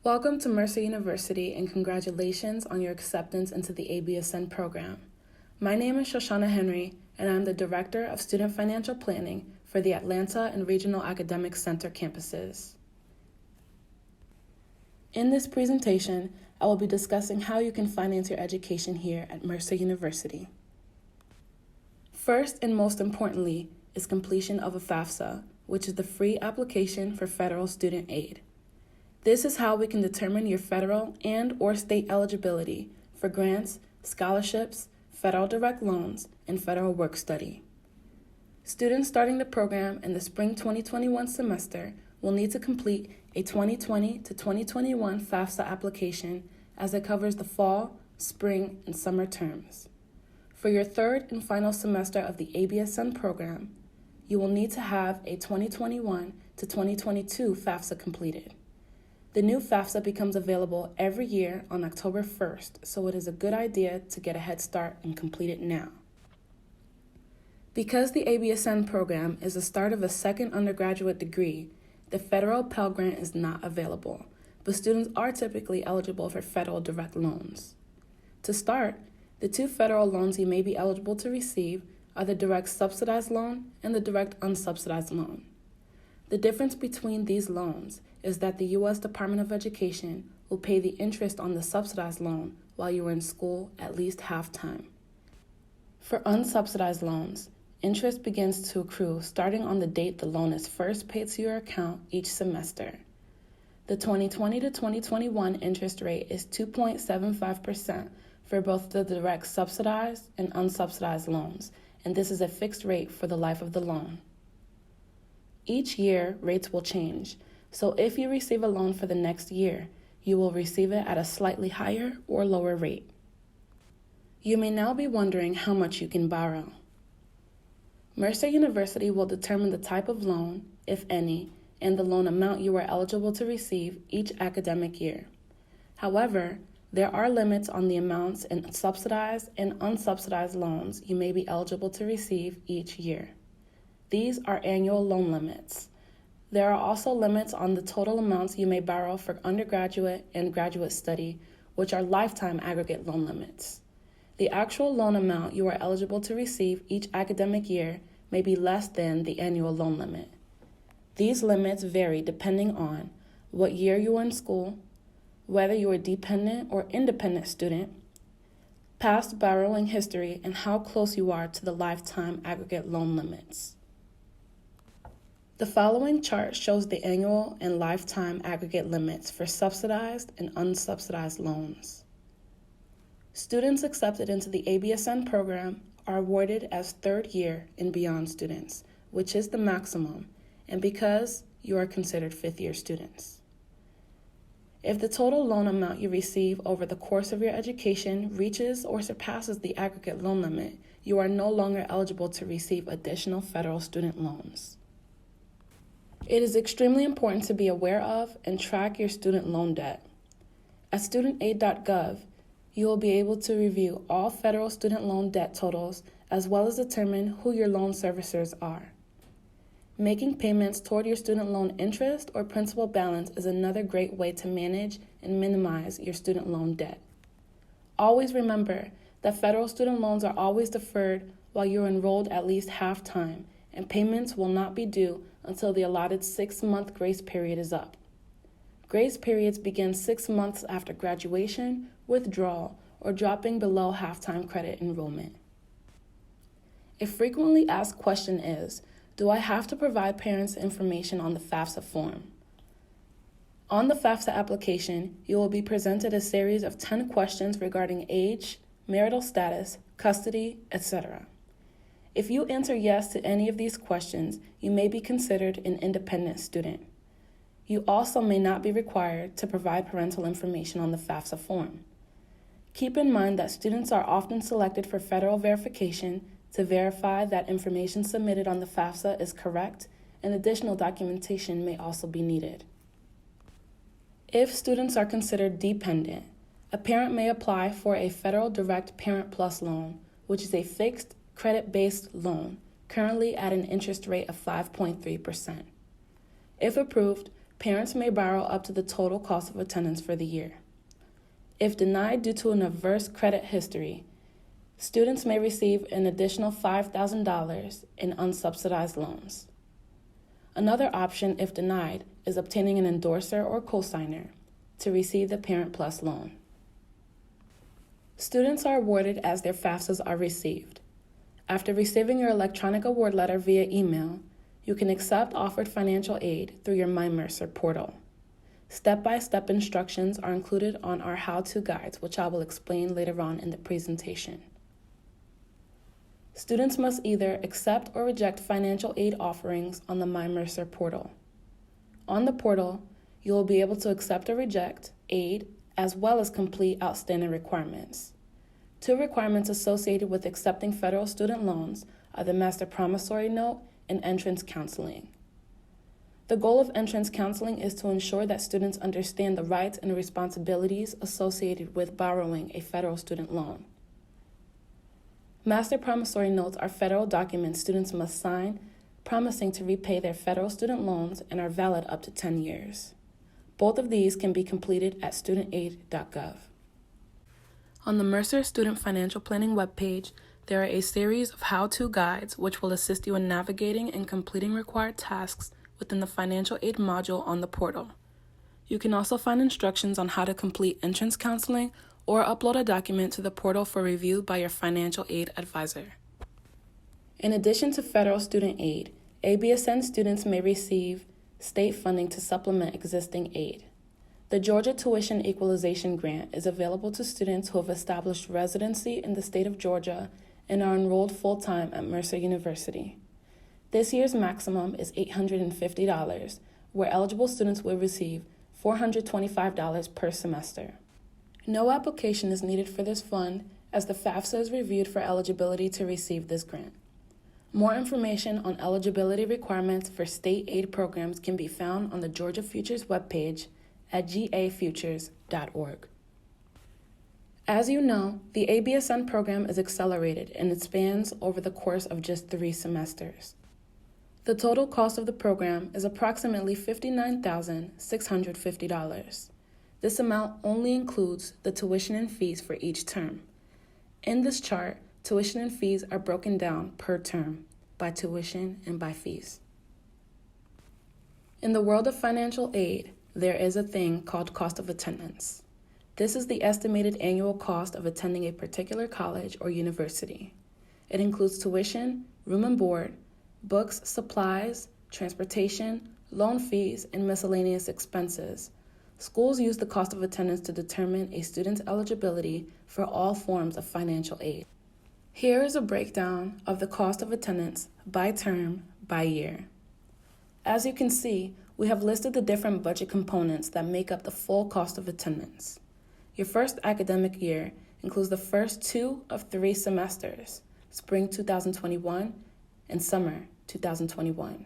Welcome to Mercer University and congratulations on your acceptance into the ABSN program. My name is Shoshana Henry and I'm the Director of Student Financial Planning for the Atlanta and Regional Academic Center campuses. In this presentation, I will be discussing how you can finance your education here at Mercer University. First and most importantly is completion of a FAFSA, which is the free application for federal student aid. This is how we can determine your federal and/or state eligibility for grants, scholarships, federal direct loans, and federal work study. Students starting the program in the spring 2021 semester will need to complete a 2020 to 2021 FAFSA application as it covers the fall, spring, and summer terms. For your third and final semester of the ABSN program, you will need to have a 2021 to 2022 FAFSA completed. The new FAFSA becomes available every year on October 1st, so it is a good idea to get a head start and complete it now. Because the ABSN program is the start of a second undergraduate degree, the federal Pell Grant is not available, but students are typically eligible for federal direct loans. To start, the two federal loans you may be eligible to receive are the direct subsidized loan and the direct unsubsidized loan. The difference between these loans is that the U.S. Department of Education will pay the interest on the subsidized loan while you are in school at least half-time. For unsubsidized loans, interest begins to accrue starting on the date the loan is first paid to your account each semester. The 2020 to 2021 interest rate is 2.75% for both the direct subsidized and unsubsidized loans, and this is a fixed rate for the life of the loan. Each year, rates will change, so if you receive a loan for the next year, you will receive it at a slightly higher or lower rate. You may now be wondering how much you can borrow. Mercer University will determine the type of loan, if any, and the loan amount you are eligible to receive each academic year. However, there are limits on the amounts in subsidized and unsubsidized loans you may be eligible to receive each year. These are annual loan limits. There are also limits on the total amounts you may borrow for undergraduate and graduate study, which are lifetime aggregate loan limits. The actual loan amount you are eligible to receive each academic year may be less than the annual loan limit. These limits vary depending on what year you are in school, whether you are a dependent or independent student, past borrowing history, and how close you are to the lifetime aggregate loan limits. The following chart shows the annual and lifetime aggregate limits for subsidized and unsubsidized loans. Students accepted into the ABSN program are awarded as third year and beyond students, which is the maximum, and because you are considered fifth year students. If the total loan amount you receive over the course of your education reaches or surpasses the aggregate loan limit, you are no longer eligible to receive additional federal student loans. It is extremely important to be aware of and track your student loan debt. At studentaid.gov, you will be able to review all federal student loan debt totals as well as determine who your loan servicers are. Making payments toward your student loan interest or principal balance is another great way to manage and minimize your student loan debt. Always remember that federal student loans are always deferred while you're enrolled at least half-time, and payments will not be due until the allotted 6-month grace period is up. Grace periods begin 6 months after graduation, withdrawal, or dropping below half-time credit enrollment. A frequently asked question is, do I have to provide parents information on the FAFSA form? On the FAFSA application, you will be presented a series of 10 questions regarding age, marital status, custody, etc. If you answer yes to any of these questions, you may be considered an independent student. You also may not be required to provide parental information on the FAFSA form. Keep in mind that students are often selected for federal verification to verify that information submitted on the FAFSA is correct, and additional documentation may also be needed. If students are considered dependent, a parent may apply for a Federal Direct Parent Plus loan, which is a fixed credit-based loan, currently at an interest rate of 5.3%. If approved, Parents may borrow up to the total cost of attendance for the year. If denied due to an adverse credit history, students may receive an additional $5,000 in unsubsidized loans. Another option, if denied, is obtaining an endorser or cosigner to receive the Parent Plus loan. Students are awarded as their FAFSAs are received. After receiving your electronic award letter via email, you can accept offered financial aid through your MyMercer portal. Step-by-step instructions are included on our how-to guides, which I will explain later on in the presentation. Students must either accept or reject financial aid offerings on the MyMercer portal. On the portal, you will be able to accept or reject aid as well as complete outstanding requirements. 2 requirements associated with accepting federal student loans are the Master Promissory Note and entrance counseling. The goal of entrance counseling is to ensure that students understand the rights and responsibilities associated with borrowing a federal student loan. Master Promissory Notes are federal documents students must sign, promising to repay their federal student loans and are valid up to 10 years. Both of these can be completed at studentaid.gov. On the Mercer Student Financial Planning webpage, there are a series of how-to guides which will assist you in navigating and completing required tasks within the financial aid module on the portal. You can also find instructions on how to complete entrance counseling or upload a document to the portal for review by your financial aid advisor. In addition to federal student aid, ABSN students may receive state funding to supplement existing aid. The Georgia Tuition Equalization Grant is available to students who have established residency in the state of Georgia and are enrolled full-time at Mercer University. This year's maximum is $850, where eligible students will receive $425 per semester. No application is needed for this fund, as the FAFSA is reviewed for eligibility to receive this grant. More information on eligibility requirements for state aid programs can be found on the Georgia Futures webpage at gafutures.org. As you know, the ABSN program is accelerated and it spans over the course of just 3 semesters. The total cost of the program is approximately $59,650. This amount only includes the tuition and fees for each term. In this chart, tuition and fees are broken down per term by tuition and by fees. In the world of financial aid, there is a thing called cost of attendance. This is the estimated annual cost of attending a particular college or university. It includes tuition, room and board, books, supplies, transportation, loan fees, and miscellaneous expenses. Schools use the cost of attendance to determine a student's eligibility for all forms of financial aid. Here is a breakdown of the cost of attendance by term, by year. As you can see, we have listed the different budget components that make up the full cost of attendance. Your first academic year includes the first 2 of 3 semesters, spring 2021 and summer 2021.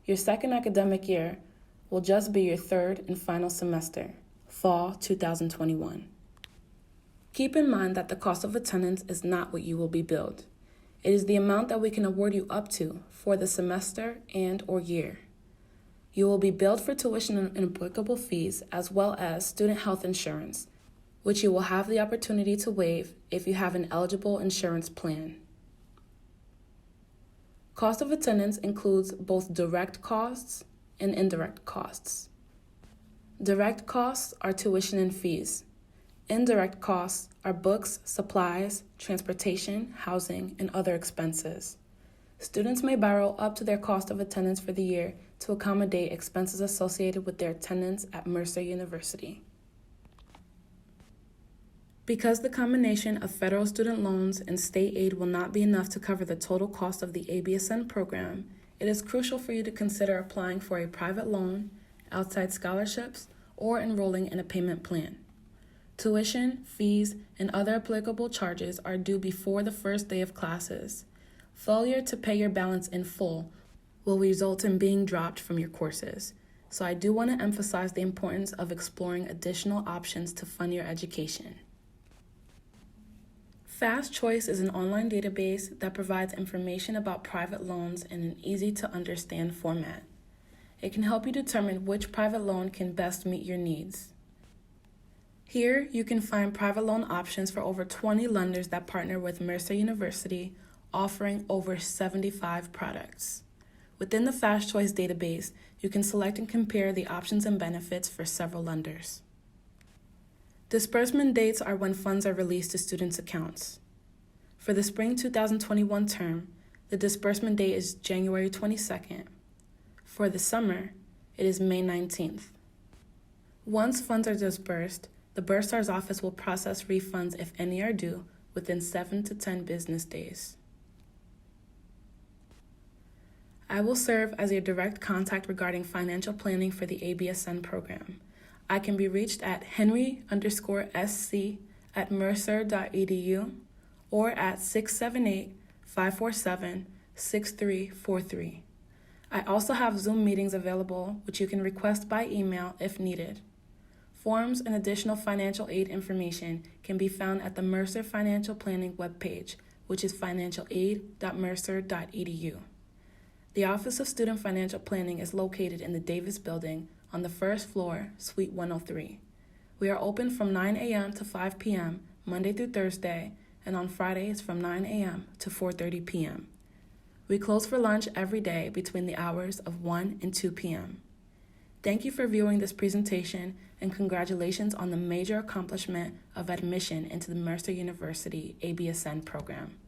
Your second academic year will just be your 3rd and final semester, fall 2021. Keep in mind that the cost of attendance is not what you will be billed. It is the amount that we can award you up to for the semester and or year. You will be billed for tuition and applicable fees as well as student health insurance, which you will have the opportunity to waive if you have an eligible insurance plan. Cost of attendance includes both direct costs and indirect costs. Direct costs are tuition and fees. Indirect costs are books, supplies, transportation, housing, and other expenses. Students may borrow up to their cost of attendance for the year to accommodate expenses associated with their attendance at Mercer University. Because the combination of federal student loans and state aid will not be enough to cover the total cost of the ABSN program, it is crucial for you to consider applying for a private loan, outside scholarships, or enrolling in a payment plan. Tuition, fees, and other applicable charges are due before the first day of classes. Failure to pay your balance in full will result in being dropped from your courses, so I do want to emphasize the importance of exploring additional options to fund your education. Fast Choice is an online database that provides information about private loans in an easy-to-understand format. It can help you determine which private loan can best meet your needs. Here, you can find private loan options for over 20 lenders that partner with Mercer University, offering over 75 products. Within the Fast Choice database, you can select and compare the options and benefits for several lenders. Disbursement dates are when funds are released to students' accounts. For the spring 2021 term, the disbursement date is January 22nd. For the summer, it is May 19th. Once funds are disbursed, the Bursar's office will process refunds if any are due within 7 to 10 business days. I will serve as your direct contact regarding financial planning for the ABSN program. I can be reached at henry_sc@mercer.edu or at 678-547-6343. I also have Zoom meetings available, which you can request by email if needed. Forms and additional financial aid information can be found at the Mercer Financial Planning webpage, which is financialaid.mercer.edu. The Office of Student Financial Planning is located in the Davis Building on the first floor, Suite 103. We are open from 9 a.m. to 5 p.m. Monday through Thursday, and on Fridays from 9 a.m. to 4:30 p.m. We close for lunch every day between the hours of 1 and 2 p.m. Thank you for viewing this presentation, and congratulations on the major accomplishment of admission into the Mercer University ABSN program.